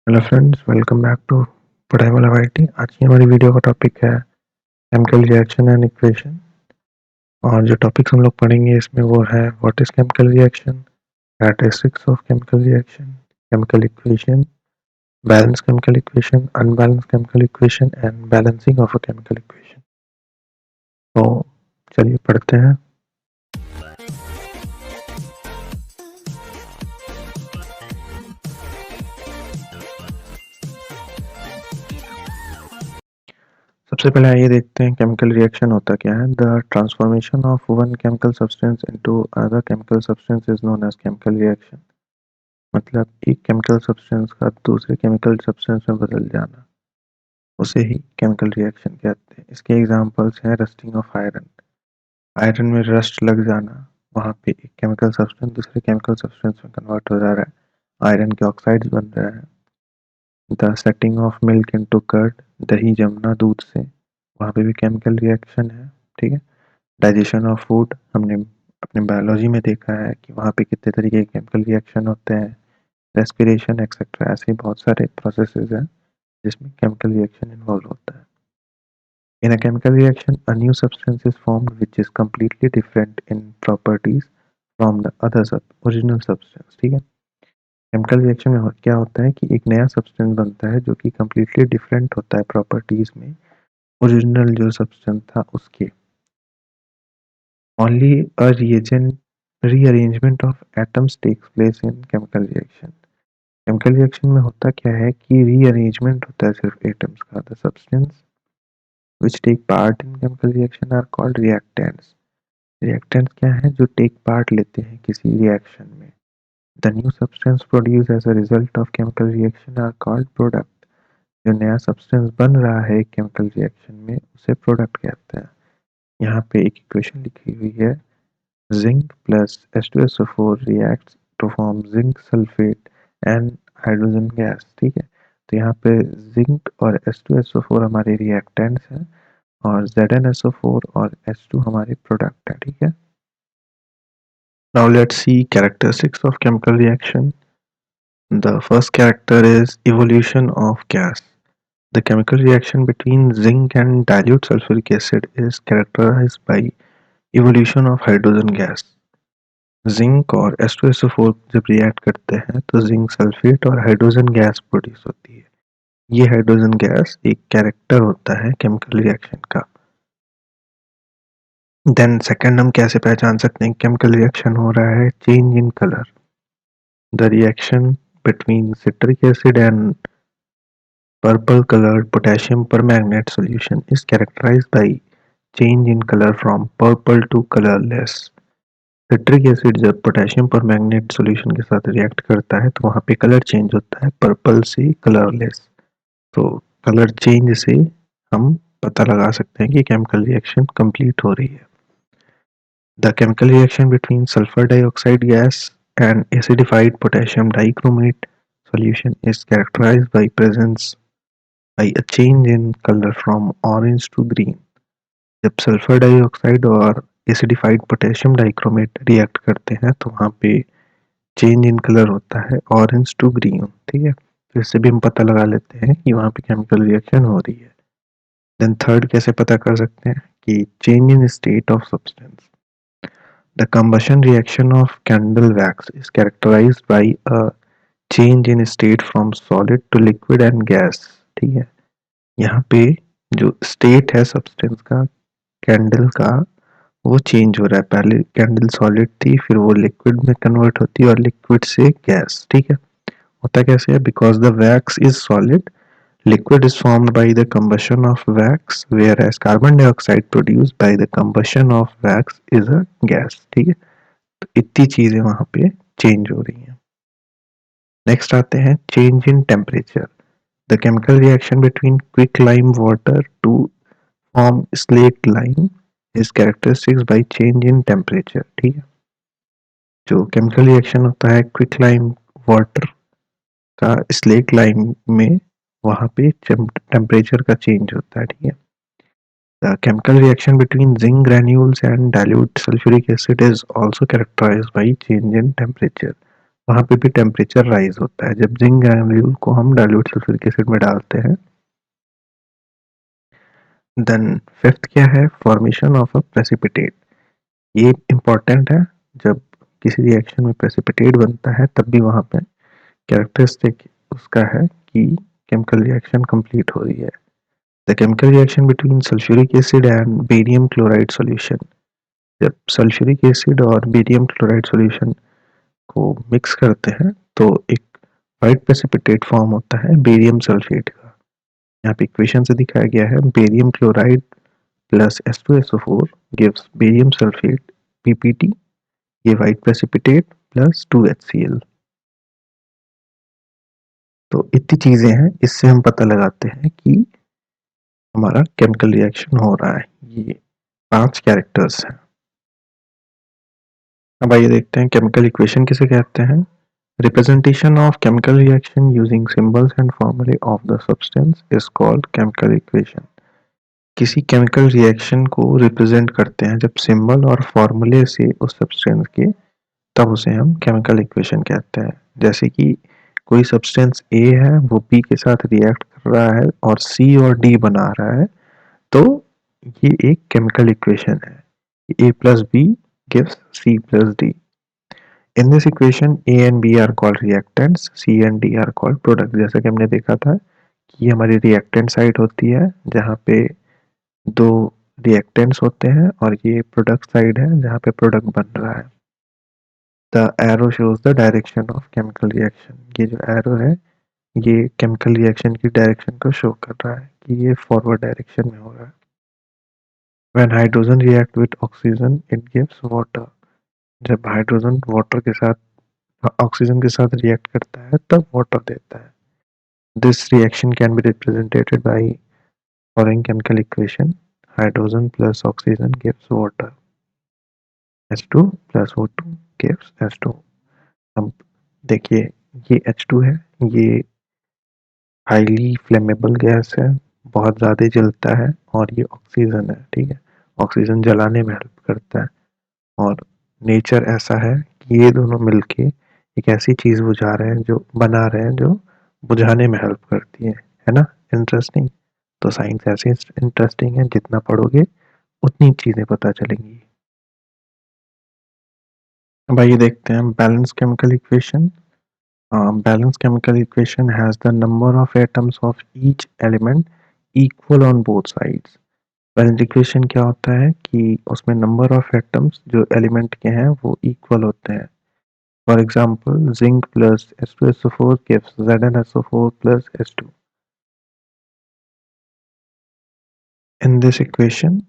Hello friends, welcome back to Padhai Wala YT. आज की हमारी वीडियो का टॉपिक है केमिकल रिएक्शन एंड इक्वेशन। और जो टॉपिक्स हम लोग पढ़ेंगे इसमें वो है what is chemical reaction, characteristics of chemical reaction, chemical equation, balance chemical equation, unbalance chemical equation and balancing of a chemical equation. तो चलिए पढ़ते हैं। सबसे पहले आइए देखते हैं केमिकल रिएक्शन होता क्या है। The transformation of one chemical substance into other chemical substance is known as chemical reaction. मतलब एक केमिकल सब्सटेंस का दूसरे केमिकल सब्सटेंस में बदल जाना, उसे ही केमिकल रिएक्शन कहते हैं। इसके एग्जांपल्स हैं रस्टिंग ऑफ आयरन, आयरन में रस्ट लग जाना, वहाँ पे एक केमिकल सब्सटेंस दूसरे केमिकल सब्सटेंस में कन्वर्ट हो जा रहा है, आयरन के ऑक्साइड्स बन रहा है। The setting of milk into curd, दही जमना दूध से, वहाँ पे भी केमिकल रिएक्शन है। ठीक है। डाइजेशन ऑफ फूड, हमने अपने बायोलॉजी में देखा है कि वहाँ पे कितने तरीके के केमिकल रिएक्शन होते हैं। रेस्पिरेशन एक्सेट्रा, ऐसे बहुत सारे प्रोसेसेस हैं जिसमें केमिकल रिएक्शन इन्वॉल्व होता है। In a chemical reaction, a new substance is formed which is completely different in properties from the other original substance। ठीक है। केमिकल रिएक्शन में क्या होता है कि एक नया सब्सटेंस बनता है जो कि completely डिफरेंट होता है प्रॉपर्टीज में ओरिजिनल जो सब्सटेंस था उसके। Only a rearrangement of atoms takes place in chemical reaction। Chemical reaction में होता क्या है कि रीअरेंजमेंट होता है सिर्फ एटम्स का। The substance which take part in chemical reaction are called reactants। Reactants क्या हैं? जो टेक पार्ट लेते हैं किसी रिएक्शन में। The new substance produce as a result of chemical reaction are called product. जो नया सब्सटेंस बन रहा है केमिकल रिएक्शन में उसे प्रोडक्ट कहते हैं। यहाँ पे एक इक्वेशन लिखी हुई है, zinc plus H2SO4 reacts to form zinc sulphate and hydrogen gas. ठीक है। तो यहाँ पे जिंक और H2SO4 हमारे रिएक्टेंट्स हैं और ZnSO4 और H2 हमारे प्रोडक्ट है। ठीक है। Now let's see characteristics of chemical reaction. The first character is evolution of gas. The chemical reaction between zinc and dilute sulfuric acid is characterized by evolution of hydrogen gas. Zinc और H2SO4 जब react करते हैं तो zinc sulphate और hydrogen gas produce होती है। ये hydrogen gas एक कैरेक्टर होता है केमिकल रिएक्शन का। देन सेकंड, हम कैसे पहचान सकते हैं केमिकल रिएक्शन हो रहा है? Change in colour. The reaction between citric acid and purple colored potassium permanganate solution is characterized by change in color from purple to colorless। Citric acid जब पोटेशियम परमैंगनेट सॉल्यूशन के साथ react करता है तो वहाँ पे कलर चेंज होता है पर्पल से कलरलेस। तो कलर चेंज से हम पता लगा सकते हैं कि केमिकल रिएक्शन कंप्लीट हो रही है। The chemical reaction between sulphur dioxide gas and acidified potassium dichromate solution is characterized by presence by a change in color from orange to green। जब सल्फर डाइऑक्साइड और एसिडिफाइड पोटेशियम डाइक्रोमेट रिएक्ट करते हैं तो वहाँ पे change in colour होता है orange to green. ठीक है। तो इससे भी हम पता लगा लेते हैं कि वहाँ पे केमिकल रिएक्शन हो रही है। देन थर्ड कैसे पता कर सकते हैं कि change in state of substance. The combustion reaction of candle wax is characterized by a change in state from solid to liquid and gas। ठीक है। यहाँ पे जो स्टेट है सब्सटेंस का, कैंडल का, वो चेंज हो रहा है। पहले कैंडल सॉलिड थी, फिर वो लिक्विड में कन्वर्ट होती है और लिक्विड से गैस। ठीक है। होता कैसे है? Because the wax is solid, liquid is formed by the combustion of wax, whereas carbon dioxide produced by the combustion of wax is a gas। ठीक है। तो इतनी चीजें वहां पे चेंज हो रही हैं। नेक्स्ट आते हैं change in temperature. The chemical reaction between quick lime water to form slate lime is characteristics by change in temperature. ठीक है। जो केमिकल रिएक्शन होता है क्विक लाइम वाटर का स्लेट लाइम में, वहां पे टेम्परेचर का चेंज होता है। ठीक है। The chemical reaction between zinc granules and dilute sulfuric acid is also characterized by change in temperature। वहाँ पे भी टेम्परेचर राइज होता है जब जिंक ग्रैन्यूल को हम डाइल्यूट सल्फ्यूरिक एसिड में डालते हैं। देन फिफ्थ क्या है, फॉर्मेशन ऑफ अ प्रेसिपिटेट। ये इम्पॉर्टेंट है, जब किसी रिएक्शन में प्रेसिपिटेट बनता है तब भी वहाँ पे कैरेक्टरिस्टिक उसका है कि केमिकल रिएक्शन कंप्लीट हो रही है। The chemical reaction between sulphuric acid and barium chloride solution. जब सल्फ्यूरिक एसिड और बेरियम क्लोराइड सॉल्यूशन को मिक्स करते हैं तो एक वाइट प्रेसिपिटेट फॉर्म होता है बेरियम सल्फेट का। यहाँ पे इक्वेशन से दिखाया गया है, barium chloride plus S2SO4 gives barium sulphate PPT, ये वाइट प्रेसिपिटेट प्लस 2HCl। तो इतनी चीजें हैं, इससे हम पता लगाते हैं कि हमारा केमिकल रिएक्शन हो रहा है। ये 5 कैरेक्टर्स हैं। अब आइए देखते हैं केमिकल इक्वेशन किसे कहते हैं। Representation of chemical reaction using symbols and formulae of the substance is called chemical equation. किसी केमिकल रिएक्शन को रिप्रेजेंट करते हैं जब सिंबल और फॉर्मूले से उस सब्सटेंस के, तब उसे हम केमिकल इक्वेशन कहते हैं। जैसे कि कोई सब्सटेंस ए है, वो बी के साथ रिएक्ट कर रहा है और सी और डी बना रहा है, तो ये एक केमिकल इक्वेशन है। A plus B gives C plus D. In this equation A and B are called reactants, C and D are called product. जैसा कि हमने देखा था कि ये हमारी रिएक्टेंट साइड होती है जहाँ पे दो रिएक्टेंट्स होते हैं, और ये प्रोडक्ट साइड है जहाँ पे प्रोडक्ट बन रहा है। The arrow shows the direction of chemical reaction. ये जो एरो है ये केमिकल रिएक्शन की डायरेक्शन को शो कर रहा है कि ये फॉरवर्ड डायरेक्शन में हो रहा है। When hydrogen react with oxygen, it gives water. जब हाइड्रोजन वाटर के साथ ऑक्सीजन के साथ रिएक्ट करता है तब वाटर देता है। This reaction can be represented by following chemical equation. Hydrogen plus oxygen gives water, H2 plus O2 gives H2। अब देखिए, ये H2 है, ये हाईली फ्लेमेबल गैस है, बहुत ज़्यादा जलता है, और ये ऑक्सीजन है, ठीक है, ऑक्सीजन जलाने में हेल्प करता है। और नेचर ऐसा है कि ये दोनों मिलके एक ऐसी चीज़ बुझा रहे हैं, जो बना रहे हैं, जो बुझाने में हेल्प करती है ना। इंटरेस्टिंग। तो साइंस ऐसे इंटरेस्टिंग है, जितना पढ़ोगे उतनी चीज़ें पता चलेंगी। अब आइए देखते हैं balance chemical equation. Balanced chemical equation has the number of atoms of each element equal on both sides. Balance equation क्या होता है कि उसमें नंबर ऑफ एटम्स जो एलिमेंट के हैं वो इक्वल होते हैं। For example zinc plus S2SO4 gives ZnSO4 plus S2. In this equation,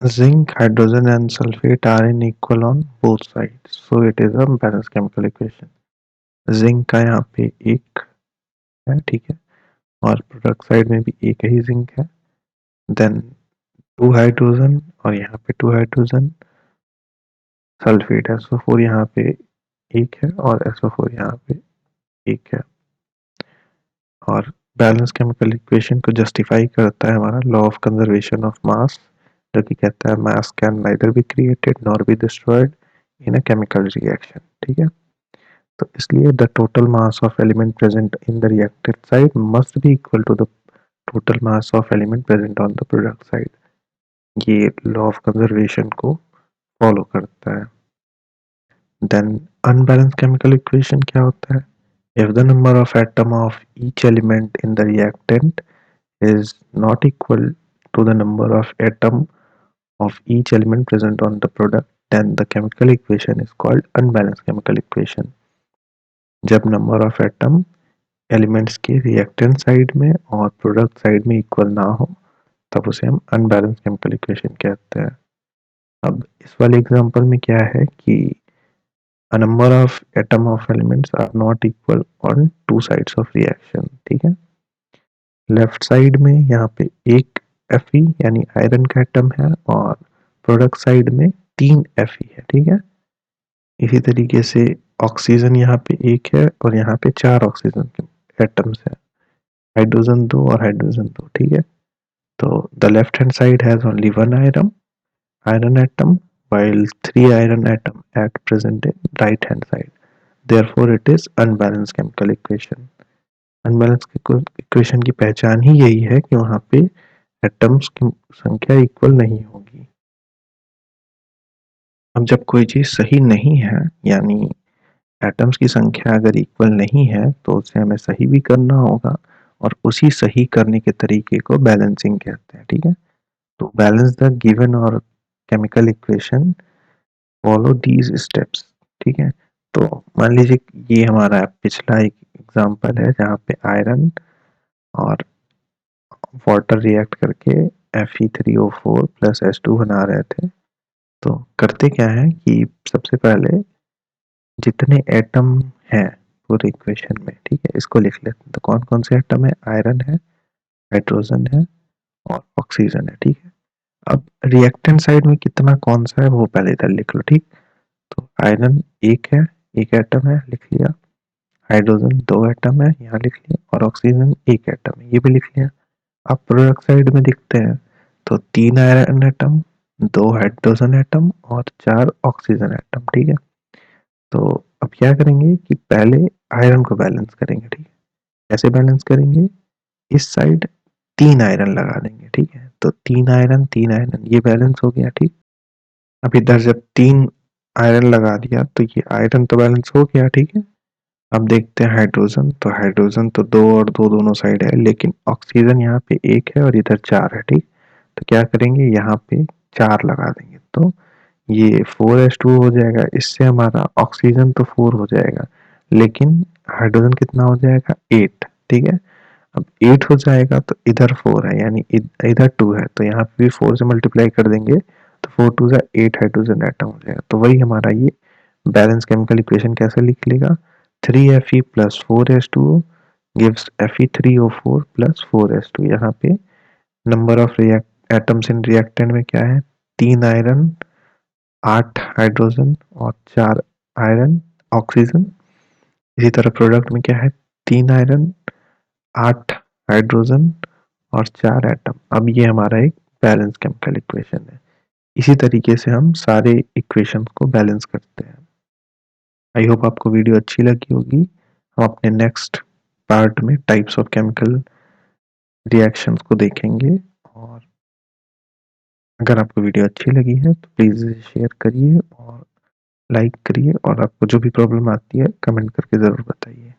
zinc, hydrogen and sulfate are in equal on both sides. So it is a balanced chemical equation. Zinc का यहाँ पे एक है, ठीक है, और प्रोडक्ट साइड में भी एक ही जिंक है। देन 2 हाइड्रोजन, और यहाँ पे 2 हाइड्रोजन, सल्फेट SO4 यहाँ पे एक है, और SO4 यहाँ पे एक है। और बैलेंस केमिकल इक्वेशन को जस्टिफाई करता है हमारा law of conservation of mass, जो कि कहता है mass can neither be created nor be destroyed in a chemical reaction, ठीक है। तो इसलिए the total mass of element present in the reacted side must be equal to the total mass of element present on the product side. ये law of conservation को follow करता है। Then unbalance chemical equation क्या होता है? If the number of atom of each element in the reactant is not equal to the number of atom of each element present on the product, then the chemical equation is called unbalanced chemical equation. जब number of atom elements के reactant side में और product side में equal ना हो, तब उसे हम unbalanced chemical equation कहते हैं। अब इस वाले एग्जांपल में क्या है कि a number of atom of elements are not equal on two sides of reaction, ठीक है। लेफ्ट साइड में यहाँ पे एक Fe यानी आयरन का एटम है, और प्रोडक्ट साइड में 3 Fe है, ठीक है। इसी तरीके से ऑक्सीजन यहाँ पे एक है, और यहाँ पे 4 ऑक्सीजन के एटम्स है, हाइड्रोजन 2 और हाइड्रोजन 2, ठीक है। तो the left hand side has only one iron atom while 3 iron atom at present in right hand side. therefore it is unbalanced chemical equation. Unbalance equation की पहचान ही यही है कि वहां पे एटम्स की संख्या इक्वल नहीं होगी। अब जब कोई चीज सही नहीं है, यानी एटम्स की संख्या अगर इक्वल नहीं है, तो उसे हमें सही भी करना होगा, और उसी सही करने के तरीके को बैलेंसिंग कहते हैं। ठीक है, तो बैलेंस द गिवन और chemical equation, follow these steps. ठीक है, तो मान लीजिए ये हमारा पिछला एक एग्जांपल है जहाँ पे आयरन और वाटर रिएक्ट करके Fe3O4 प्लस H2 बना रहे थे। तो करते क्या है कि सबसे पहले जितने एटम हैं पूरे इक्वेशन में, ठीक है, इसको लिख लेते हैं। तो कौन कौन से एटम है? आयरन है, हाइड्रोजन है और ऑक्सीजन है। ठीक है, अब रिएक्टेंट साइड में कितना कौन सा है वो पहले इधर लिख लो। ठीक, तो आयरन एक है, एक एटम है, लिख लिया। हाइड्रोजन दो एटम है, यहाँ लिख लिया। और ऑक्सीजन एक एटम है, ये भी लिख लिया। अब प्रोडक्ट साइड में देखते हैं, तो तीन आयरन एटम, दो हाइड्रोजन एटम और चार ऑक्सीजन एटम। ठीक है, तो अब क्या करेंगे कि पहले आयरन को बैलेंस करेंगे। ठीक है, कैसे बैलेंस करेंगे? इस साइड तीन आयरन लगा देंगे। ठीक है, तो तीन आयरन ये बैलेंस हो गया। ठीक, अब इधर जब तीन आयरन लगा दिया तो ये आयरन तो बैलेंस हो गया। ठीक है, अब देखते हैं हाइड्रोजन। तो हाइड्रोजन तो दो और दो दोनों साइड है, लेकिन ऑक्सीजन यहाँ पे एक है और इधर चार है। ठीक, तो क्या करेंगे, यहाँ पे चार लगा देंगे, तो ये 4s2 हो जाएगा। इससे हमारा ऑक्सीजन तो 4 हो जाएगा, लेकिन हाइड्रोजन कितना हो जाएगा? 8। ठीक है, अब 8 हो जाएगा तो इधर 4 है, यानी इधर 2 है, तो यहाँ पे भी 4 से मल्टीप्लाई कर देंगे तो 4 टू जा 8 हाइड्रोजन एटम हो जाएगा। तो वही हमारा ये बैलेंस केमिकल इक्वेशन कैसे लिख लेगा? 3Fe plus 4s2 gives Fe3O4 plus 4s2। यहाँ पे number of atoms in reactant में क्या है? तीन आयरन, आठ हाइड्रोजन और चार आयरन ऑक्सीजन। इसी तरह प्रोडक्ट में क्या है? तीन आयरन, आठ हाइड्रोजन और चार एटम। अब ये हमारा एक बैलेंस केमिकल इक्वेशन है। इसी तरीके से हम सारे इक्वेशंस को बैलेंस करते हैं। आई होप आपको वीडियो अच्छी लगी होगी। हम अपने नेक्स्ट पार्ट में टाइप्स ऑफ केमिकल रिएक्शंस को देखेंगे। और अगर आपको वीडियो अच्छी लगी है तो प्लीज़ शेयर करिए और लाइक करिए, और आपको जो भी प्रॉब्लम आती है कमेंट करके ज़रूर बताइए।